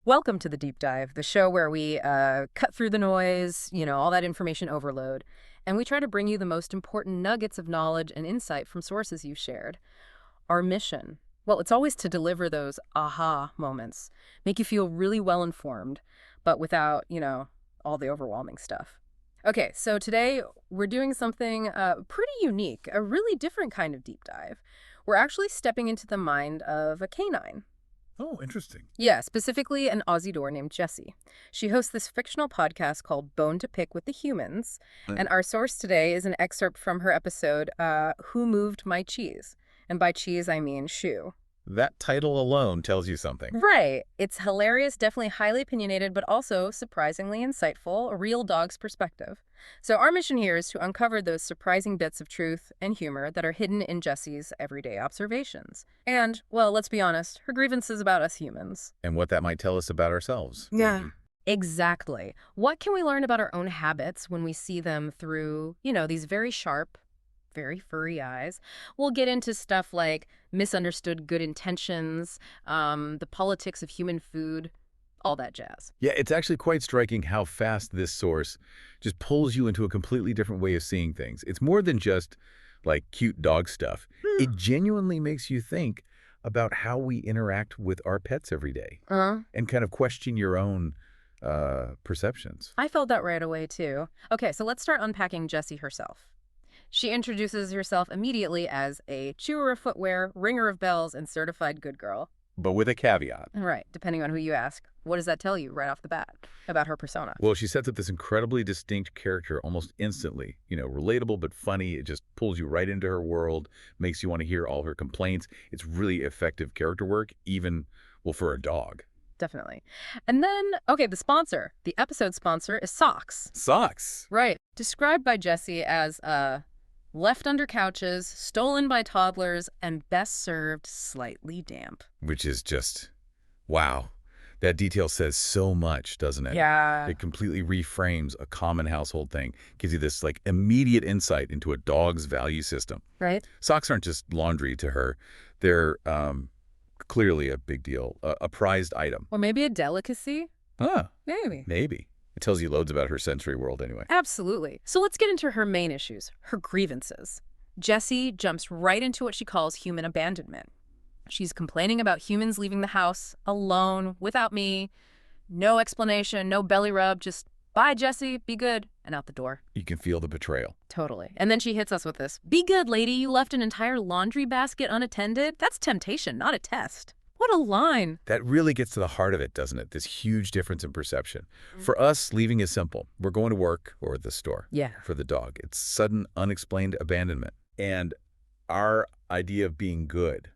Welcome to the Deep Dive, the show where we cut through the noise, all that information overload, and we try to bring you the most important nuggets of knowledge and insight from sources you've shared. Our mission, well, it's always to deliver those aha moments, make you feel really well informed, but without, all the overwhelming stuff. Okay, so today we're doing something pretty unique, a really different kind of deep dive. We're actually stepping into the mind of a canine. Oh, interesting. Yeah, specifically an Aussie door named Jessie. She hosts this fictional podcast called Bone to Pick with the Humans, and our source today is an excerpt from her episode, Who Moved My Cheese? And by cheese, I mean shoe. That title alone tells you something. Right. It's hilarious, definitely highly opinionated, but also surprisingly insightful, a real dog's perspective. So our mission here is to uncover those surprising bits of truth and humor that are hidden in Jessie's everyday observations. And, well, let's be honest, her grievances about us humans. And what that might tell us about ourselves. Yeah. Exactly. What can we learn about our own habits when we see them through, these very sharp, very furry eyes? We'll get into stuff like misunderstood good intentions, the politics of human food, all that jazz. Yeah, it's actually quite striking how fast this source just pulls you into a completely different way of seeing things. It's more than just like cute dog stuff. It genuinely makes you think about how we interact with our pets every day and kind of question your own perceptions. I felt that right away, too. Okay, so let's start unpacking Jessie herself. She introduces herself immediately as a chewer of footwear, ringer of bells, and certified good girl. But with a caveat. Right, depending on who you ask. What does that tell you right off the bat about her persona? Well, she sets up this incredibly distinct character almost instantly. Relatable but funny. It just pulls you right into her world, makes you want to hear all her complaints. It's really effective character work, even, well, for a dog. Definitely. And then, okay, the sponsor. The episode sponsor is socks. Socks. Right. Described by Jessie as left under couches, stolen by toddlers, and best served slightly damp. Which is just, wow. That detail says so much, doesn't it? Yeah. It completely reframes a common household thing. Gives you this immediate insight into a dog's value system. Right. Socks aren't just laundry to her. They're clearly a big deal, a prized item. Or maybe a delicacy? Maybe. Maybe. It tells you loads about her sensory world anyway. Absolutely. So let's get into her main issues, her grievances. Jessie jumps right into what she calls human abandonment. She's complaining about humans leaving the house alone, without me. No explanation, no belly rub, just bye, Jessie, be good, and out the door. You can feel the betrayal. Totally. And then she hits us with this, be good, lady, you left an entire laundry basket unattended? That's temptation, not a test. What a line. That really gets to the heart of it, doesn't it? This huge difference in perception. For us, leaving is simple. We're going to work or the store. Yeah. For the dog, it's sudden, unexplained abandonment. And our idea of being good,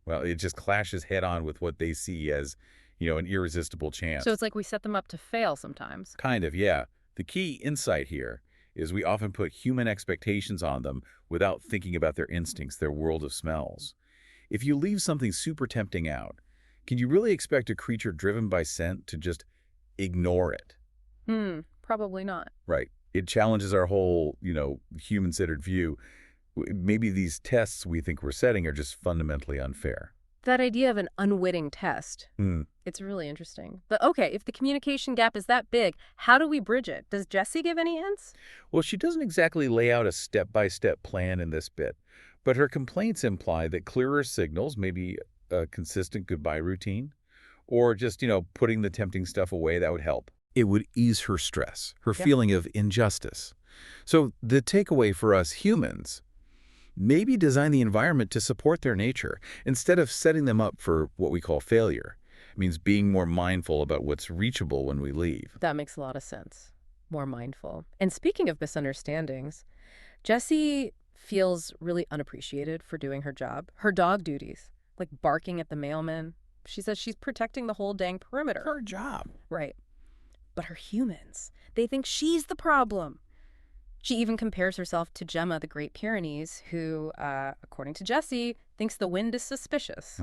well, it just clashes head on with what they see as, an irresistible chance. So it's like we set them up to fail sometimes. Kind of, yeah. The key insight here is we often put human expectations on them without thinking about their instincts, their world of smells. If you leave something super tempting out, can you really expect a creature driven by scent to just ignore it? Probably not. Right. It challenges our whole, human-centered view. Maybe these tests we think we're setting are just fundamentally unfair. That idea of an unwitting test, it's really interesting. But okay, if the communication gap is that big, how do we bridge it? Does Jessie give any hints? Well, she doesn't exactly lay out a step-by-step plan in this bit, but her complaints imply that clearer signals, maybe a consistent goodbye routine, or just, putting the tempting stuff away, that would help. It would ease her stress, her feeling of injustice. So the takeaway for us humans, maybe design the environment to support their nature instead of setting them up for what we call failure. It means being more mindful about what's reachable when we leave. That makes a lot of sense. More mindful. And speaking of misunderstandings, Jessie feels really unappreciated for doing her job. Her dog duties, like barking at the mailman. She says she's protecting the whole dang perimeter. Her job. Right. But her humans, they think she's the problem. She even compares herself to Gemma, the Great Pyrenees, who, according to Jessie, thinks the wind is suspicious.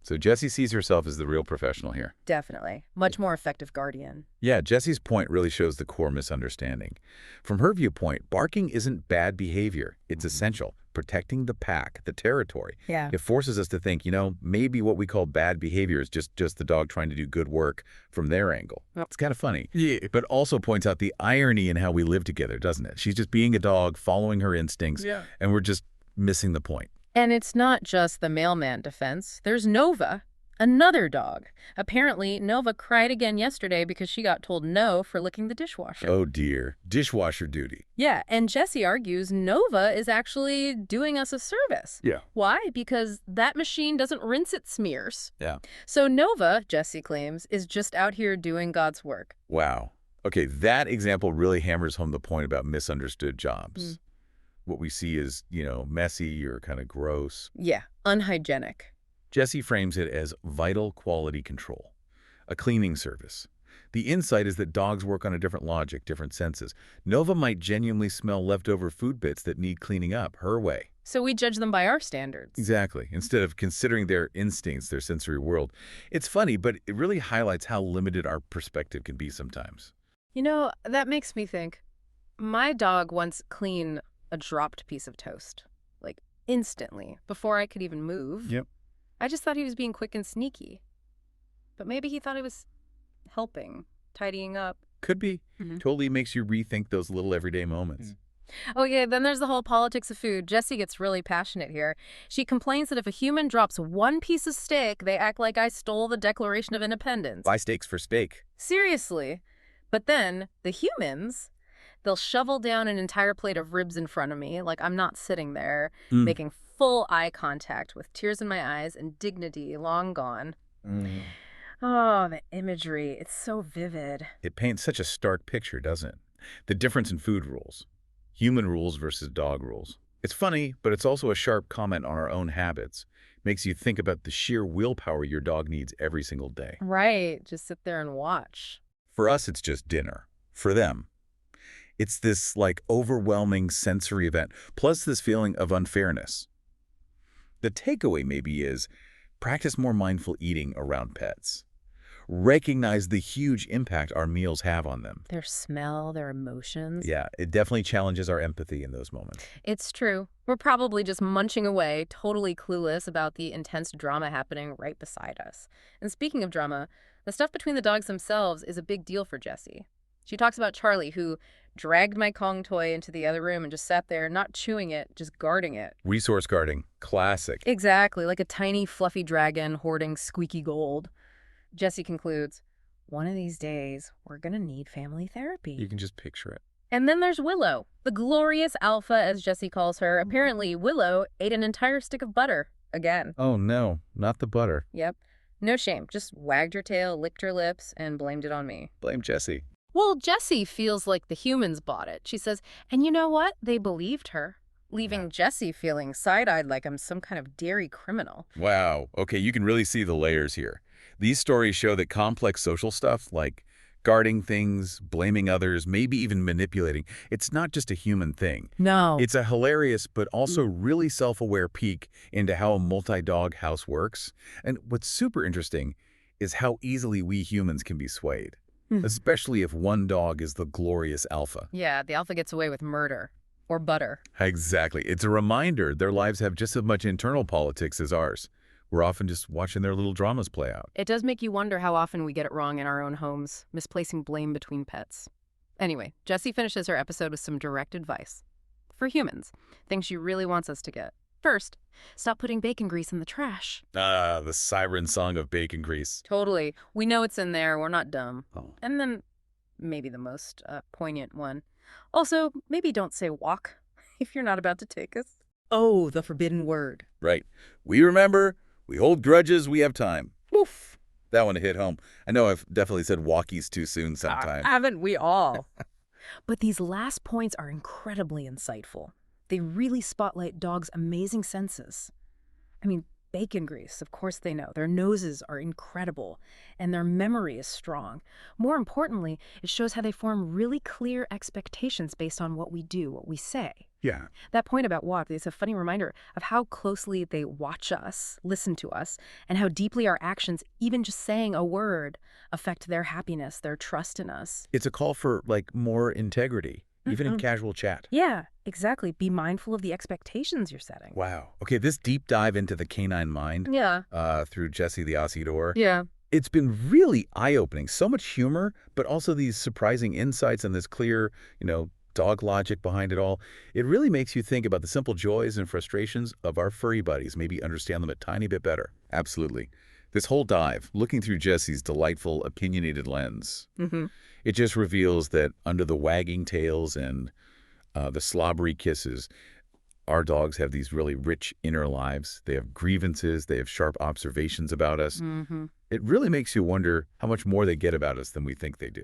So Jessie sees herself as the real professional here. Definitely. Much more effective guardian. Yeah, Jessie's point really shows the core misunderstanding. From her viewpoint, barking isn't bad behavior. It's essential. protecting the pack, the territory. Yeah. It forces us to think, maybe what we call bad behavior is just the dog trying to do good work from their angle. Yep. It's kind of funny. Yeah. But also points out the irony in how we live together, doesn't it? She's just being a dog, following her instincts, Yeah. and we're just missing the point. And it's not just the mailman defense. There's Nova, another dog. Apparently, Nova cried again yesterday because she got told no for licking the dishwasher. Oh, dear. Dishwasher duty. Yeah, and Jesse argues Nova is actually doing us a service. Yeah. Why? Because that machine doesn't rinse its smears. Yeah. So Nova, Jesse claims, is just out here doing God's work. Wow. Okay, that example really hammers home the point about misunderstood jobs. What we see is, messy or kind of gross. Yeah, unhygienic. Jesse frames it as vital quality control, a cleaning service. The insight is that dogs work on a different logic, different senses. Nova might genuinely smell leftover food bits that need cleaning up her way. So we judge them by our standards. Exactly, instead of considering their instincts, their sensory world. It's funny, but it really highlights how limited our perspective can be sometimes. That makes me think. My dog once cleaned a dropped piece of toast, like instantly, before I could even move. Yep. I just thought he was being quick and sneaky. But maybe he thought he was helping, tidying up. Could be. Totally makes you rethink those little everyday moments. Okay, then there's the whole politics of food. Jessie gets really passionate here. She complains that if a human drops one piece of steak, they act like I stole the Declaration of Independence. Buy steaks for steak. Seriously. But then, the humans, they'll shovel down an entire plate of ribs in front of me, like I'm not sitting there, making full eye contact with tears in my eyes and dignity long gone. Oh, the imagery. It's so vivid. It paints such a stark picture, doesn't it? The difference in food rules. Human rules versus dog rules. It's funny, but it's also a sharp comment on our own habits. Makes you think about the sheer willpower your dog needs every single day. Right. Just sit there and watch. For us, it's just dinner. For them, it's this overwhelming sensory event, plus this feeling of unfairness. The takeaway maybe is practice more mindful eating around pets. Recognize the huge impact our meals have on them. Their smell, their emotions. Yeah, it definitely challenges our empathy in those moments. It's true. We're probably just munching away, totally clueless about the intense drama happening right beside us. And speaking of drama, the stuff between the dogs themselves is a big deal for Jessie. She talks about Charlie, who dragged my Kong toy into the other room and just sat there, not chewing it, just guarding it. Resource guarding. Classic. Exactly, like a tiny, fluffy dragon hoarding squeaky gold. Jessie concludes, one of these days, we're going to need family therapy. You can just picture it. And then there's Willow, the glorious alpha, as Jessie calls her. Apparently, Willow ate an entire stick of butter. Again. Oh, no. Not the butter. Yep. No shame. Just wagged her tail, licked her lips, and blamed it on me. Blame Jessie. Well, Jessie feels like the humans bought it. She says, and you know what? They believed her, leaving Jessie feeling side-eyed like I'm some kind of dairy criminal. Wow. Okay, you can really see the layers here. These stories show that complex social stuff, like guarding things, blaming others, maybe even manipulating, it's not just a human thing. No. It's a hilarious but also really self-aware peek into how a multi-dog house works. And what's super interesting is how easily we humans can be swayed, especially if one dog is the glorious alpha. Yeah, the alpha gets away with murder. Or butter. Exactly. It's a reminder their lives have just as much internal politics as ours. We're often just watching their little dramas play out. It does make you wonder how often we get it wrong in our own homes, misplacing blame between pets. Anyway, Jessie finishes her episode with some direct advice. For humans, things she really wants us to get. First, stop putting bacon grease in the trash. Ah, the siren song of bacon grease. Totally. We know it's in there. We're not dumb. Oh. And then, maybe the most poignant one. Also, maybe don't say walk if you're not about to take us. Oh, the forbidden word. Right. We remember, we hold grudges, we have time. Woof. That one hit home. I know I've definitely said walkies too soon sometime. Haven't we all? But these last points are incredibly insightful. They really spotlight dogs' amazing senses. I mean, bacon grease, of course they know. Their noses are incredible, and their memory is strong. More importantly, it shows how they form really clear expectations based on what we do, what we say. Yeah. That point about walk is a funny reminder of how closely they watch us, listen to us, and how deeply our actions, even just saying a word, affect their happiness, their trust in us. It's a call for, more integrity. even in casual chat. Yeah, exactly. Be mindful of the expectations you're setting. Wow. Okay, this deep dive into the canine mind Yeah. through Jesse the Ossidor, Yeah. it's been really eye-opening. So much humor, but also these surprising insights and this clear, dog logic behind it all. It really makes you think about the simple joys and frustrations of our furry buddies, maybe understand them a tiny bit better. Absolutely. This whole dive, looking through Jesse's delightful, opinionated lens, Mm-hmm. it just reveals that under the wagging tails and the slobbery kisses, our dogs have these really rich inner lives. They have grievances. They have sharp observations about us. Mm-hmm. It really makes you wonder how much more they get about us than we think they do.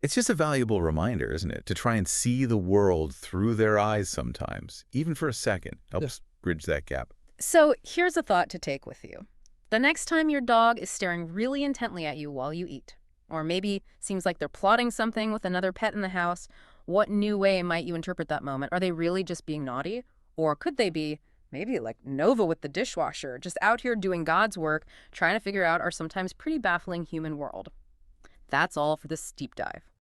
It's just a valuable reminder, isn't it, to try and see the world through their eyes sometimes, even for a second. Helps bridge that gap. So here's a thought to take with you. The next time your dog is staring really intently at you while you eat, or maybe seems like they're plotting something with another pet in the house, what new way might you interpret that moment? Are they really just being naughty? Or could they be maybe like Nova with the dishwasher, just out here doing God's work, trying to figure out our sometimes pretty baffling human world? That's all for this deep dive.